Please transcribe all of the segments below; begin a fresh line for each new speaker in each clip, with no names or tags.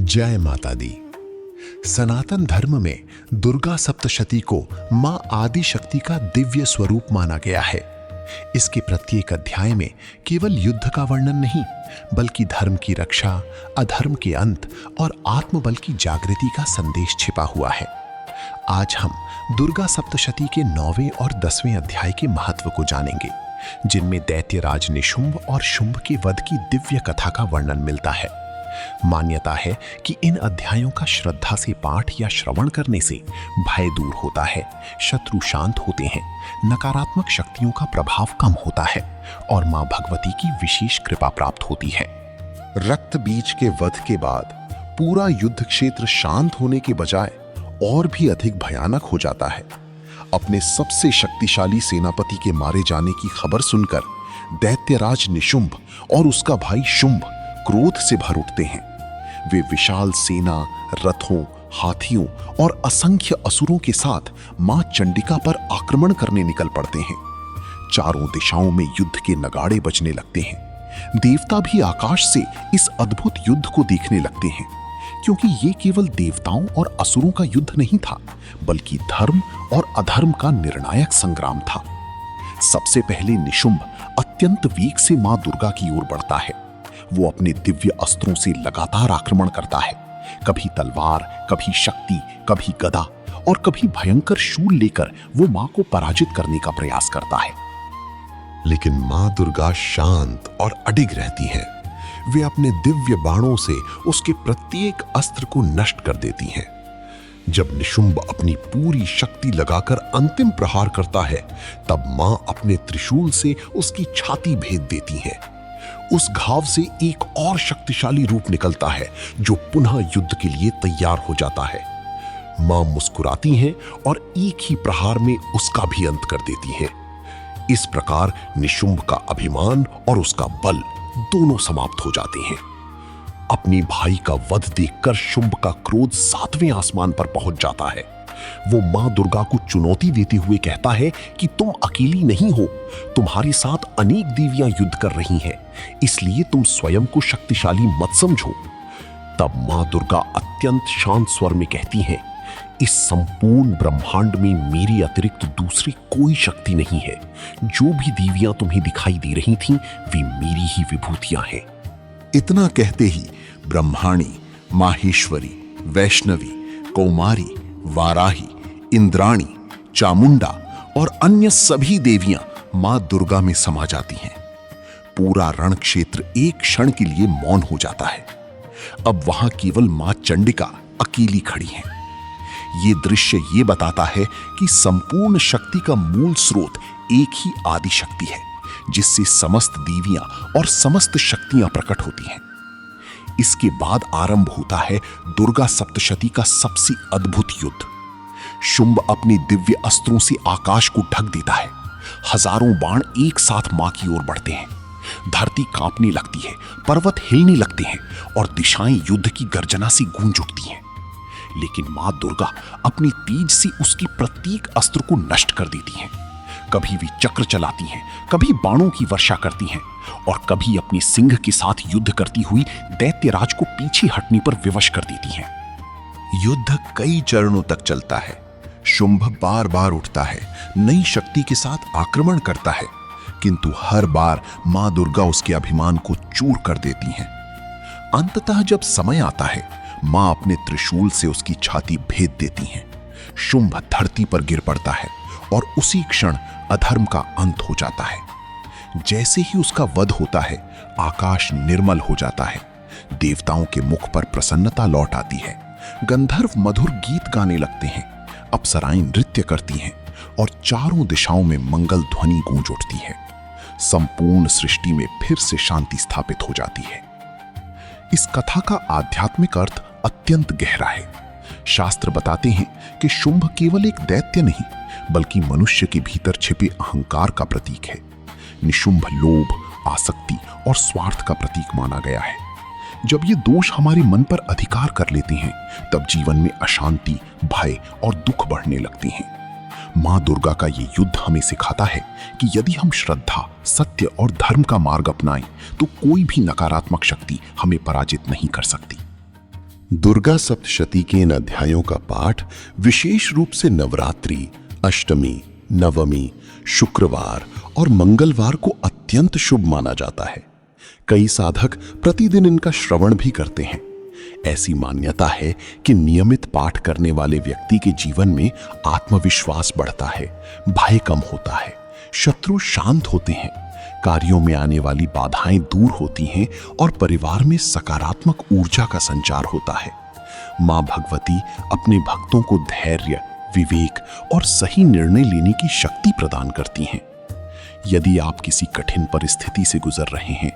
जय माता दी। सनातन धर्म में दुर्गा सप्तशती को मां आदि शक्ति का दिव्य स्वरूप माना गया है। इसके प्रत्येक अध्याय में केवल युद्ध का वर्णन नहीं, बल्कि धर्म की रक्षा, अधर्म के अंत और आत्मबल की जागृति का संदेश छिपा हुआ है। आज हम दुर्गा सप्तशती के 9वें और 10वें अध्याय के महत्व को जानेंगे, जिनमें दैत्यराज निशुंभ और शुंभ के वध की दिव्य कथा का वर्णन मिलता है। मान्यता है कि इन अध्यायों का श्रद्धा से पाठ या श्रवण करने से भय दूर होता है, शत्रु शांत होते हैं, नकारात्मक शक्तियों का प्रभाव कम होता है और मां भगवती की विशेष कृपा प्राप्त होती है।
रक्त बीज के वध के बाद पूरा युद्ध क्षेत्र शांत होने के बजाय और भी अधिक भयानक हो जाता है। अपने सबसे शक्तिशाली सेनापति के मारे जाने की खबर सुनकर दैत्यराज निशुंभ और उसका भाई शुंभ क्रोध से भर उठते हैं। वे विशाल सेना, रथों, हाथियों और असंख्य असुरों के साथ मां चंडिका पर आक्रमण करने निकल पड़ते हैं। चारों दिशाओं में युद्ध के नगाड़े बजने लगते हैं। देवता भी आकाश से इस अद्भुत युद्ध को देखने लगते हैं, क्योंकि ये केवल देवताओं और असुरों का युद्ध नहीं था, बल्कि धर्म और अधर्म का निर्णायक संग्राम था। सबसे पहले निशुंभ अत्यंत वेग से मां दुर्गा की ओर बढ़ता है। वो अपने दिव्य अस्त्रों से लगातार आक्रमण करता है, कभी तलवार, कभी शक्ति, कभी गदा और कभी भयंकर शूल लेकर वो मां को पराजित करने का प्रयास करता है।
लेकिन मां दुर्गा शांत और अडिग रहती हैं। वे अपने दिव्य बाणों से उसके प्रत्येक अस्त्र को नष्ट कर देती हैं। जब निशुंभ अपनी पूरी शक्ति लगाकर अंतिम प्रहार करता है, तब मां अपने त्रिशूल से उसकी छाती भेद देती है। उस घाव से एक और शक्तिशाली रूप निकलता है, जो पुनः युद्ध के लिए तैयार हो जाता है। मां मुस्कुराती हैं और एक ही प्रहार में उसका भी अंत कर देती हैं। इस प्रकार निशुंभ का अभिमान और उसका बल दोनों समाप्त हो जाते हैं। अपनी भाई का वध देखकर शुंभ का क्रोध 7वें आसमान पर पहुंच जाता है। वो मां दुर्गा को चुनौती देते हुए कहता है कि तुम अकेली नहीं हो, तुम्हारे साथ अनेक देवियां युद्ध कर रही हैं, इसलिए तुम स्वयं को शक्तिशाली मत समझो। तब मां दुर्गा अत्यंत शांत स्वर में कहती हैं, इस संपूर्ण ब्रह्मांड में मेरे अतिरिक्त दूसरी कोई शक्ति नहीं है। जो भी देवियां तुम्हें दिखाई दे रही थीं, वे मेरी ही विभूतियां हैं।
इतना कहते ही ब्रह्माणी, माहेश्वरी, वैष्णवी, कौमारी, वाराही, इंद्राणी, चामुंडा और अन्य सभी देवियां मां दुर्गा में समा जाती हैं। पूरा रण क्षेत्र एक क्षण के लिए मौन हो जाता है। अब वहां केवल मां चंडिका अकेली खड़ी हैं। ये दृश्य ये बताता है कि संपूर्ण शक्ति का मूल स्रोत एक ही आदि शक्ति है, जिससे समस्त देवियां और समस्त शक्तियां प्रकट होती हैं। इसके बाद आरंभ होता है दुर्गा सप्तशती का सबसे अद्भुत युद्ध। शुंभ अपने दिव्य अस्त्रों से आकाश को ढक देता है। हजारों बाण एक साथ मां की ओर बढ़ते हैं। धरती कांपने लगती है, पर्वत हिलने लगते हैं और दिशाएं युद्ध की गर्जना से गूंज उठती हैं। लेकिन मां दुर्गा अपनी तेज से उसकी प्रत्येक अस्त्र को नष्ट कर देती हैं। कभी भी चक्र चलाती हैं, कभी बाणों की वर्षा करती हैं और कभी अपने सिंह के साथ युद्ध करती हुई दैत्यराज को पीछे हटने पर विवश कर देती हैं। युद्ध कई चरणों तक चलता है। शुंभ बार बार उठता है, नई शक्ति के साथ आक्रमण करता है, किंतु हर बार मां दुर्गा उसके अभिमान को चूर कर देती हैं। अंततः जब समय आता है, मां अपने त्रिशूल से उसकी छाती भेद देती हैं। शुंभ धरती पर गिर पड़ता है और उसी क्षण अधर्म का अंत हो जाता है। जैसे ही उसका वध होता है, आकाश निर्मल हो जाता है। देवताओं के मुख पर प्रसन्नता लौट आती है। गंधर्व मधुर गीत गाने लगते हैं, अप्सराएं नृत्य करती हैं और चारों दिशाओं में मंगल ध्वनि गूंज उठती है। संपूर्ण सृष्टि में फिर से शांति स्थापित हो जाती है। इस कथा का आध्यात्मिक अर्थ अत्यंत गहरा है। शास्त्र बताते हैं कि शुंभ केवल एक दैत्य नहीं, बल्कि मनुष्य के भीतर छिपे अहंकार का प्रतीक है। निशुंभ लोभ, आसक्ति और स्वार्थ का प्रतीक माना गया है। जब ये दोष हमारे मन पर अधिकार कर लेते हैं, तब जीवन में अशांति, भय और दुख बढ़ने लगते हैं। मां दुर्गा का ये युद्ध हमें सिखाता है कि यदि हम श्रद्धा, सत्य और धर्म का मार्ग अपनाएं, तो कोई भी नकारात्मक शक्ति हमें पराजित नहीं कर सकती।
दुर्गा सप्तशती के इन अध्यायों का पाठ विशेष रूप से नवरात्रि, अष्टमी, नवमी, शुक्रवार और मंगलवार को अत्यंत शुभ माना जाता है। कई साधक प्रतिदिन इनका श्रवण भी करते हैं। ऐसी मान्यता है कि नियमित पाठ करने वाले व्यक्ति के जीवन में आत्मविश्वास बढ़ता है, भय कम होता है, शत्रु शांत होते हैं, कार्यों में आने वाली बाधाएं दूर होती हैं और परिवार में सकारात्मक ऊर्जा का संचार होता है। मां भगवती अपने भक्तों को धैर्य, विवेक और सही निर्णय लेने की शक्ति प्रदान करती हैं। यदि आप किसी कठिन परिस्थिति से गुजर रहे हैं,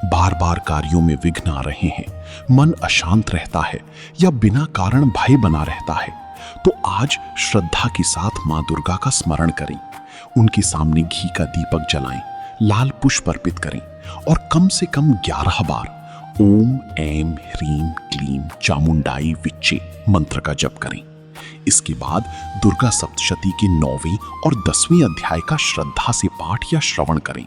बार बार कार्यों में विघ्न आ रहे हैं, मन अशांत रहता है या बिना कारण भय बना रहता है, तो आज श्रद्धा के साथ मां दुर्गा का स्मरण करें। उनके सामने घी का दीपक जलाएं, लाल पुष्प अर्पित करें और कम से कम 11 बार ओम ऐं ह्रीं क्लीं चामुंडाई विच्चे मंत्र का जप करें। इसके बाद दुर्गा सप्तशती के 9वें और 10वें अध्याय का श्रद्धा से पाठ या श्रवण करें।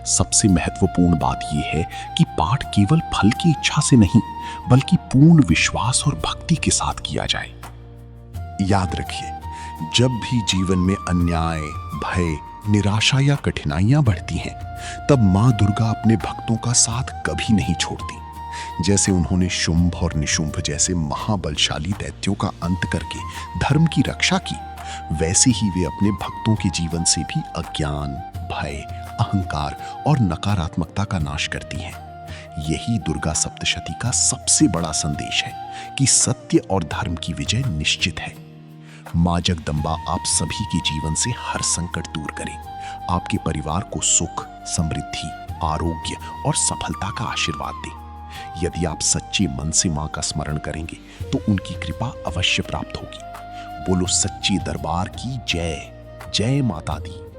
सबसे महत्वपूर्ण बात यह है कि पाठ केवल फल की इच्छा से नहीं, बल्कि पूर्ण विश्वास और भक्ति के साथ किया जाए।
याद रखिए, जब भी जीवन में अन्याय, भय, निराशा या कठिनाइयां बढ़ती हैं, तब मां दुर्गा अपने भक्तों का साथ कभी नहीं छोड़ती। जैसे उन्होंने शुंभ और निशुंभ जैसे महाबलशाली दैत्यों का अंत करके धर्म की रक्षा की, वैसे ही वे अपने भक्तों के जीवन से भी अज्ञान, भय, अहंकार और नकारात्मकता का नाश करती हैं। यही दुर्गा सप्तशती का सबसे बड़ा संदेश है कि सत्य और धर्म की विजय निश्चित है। मां जगदंबा आप सभी के जीवन से हर संकट दूर करें, आपके परिवार को सुख, समृद्धि, आरोग्य और सफलता का आशीर्वाद दें। यदि आप सच्चे मन से मां का स्मरण करेंगे तो उनकी कृपा अवश्य प्राप्त होगी। बोलो सच्चे दरबार की जय। जय माता दी।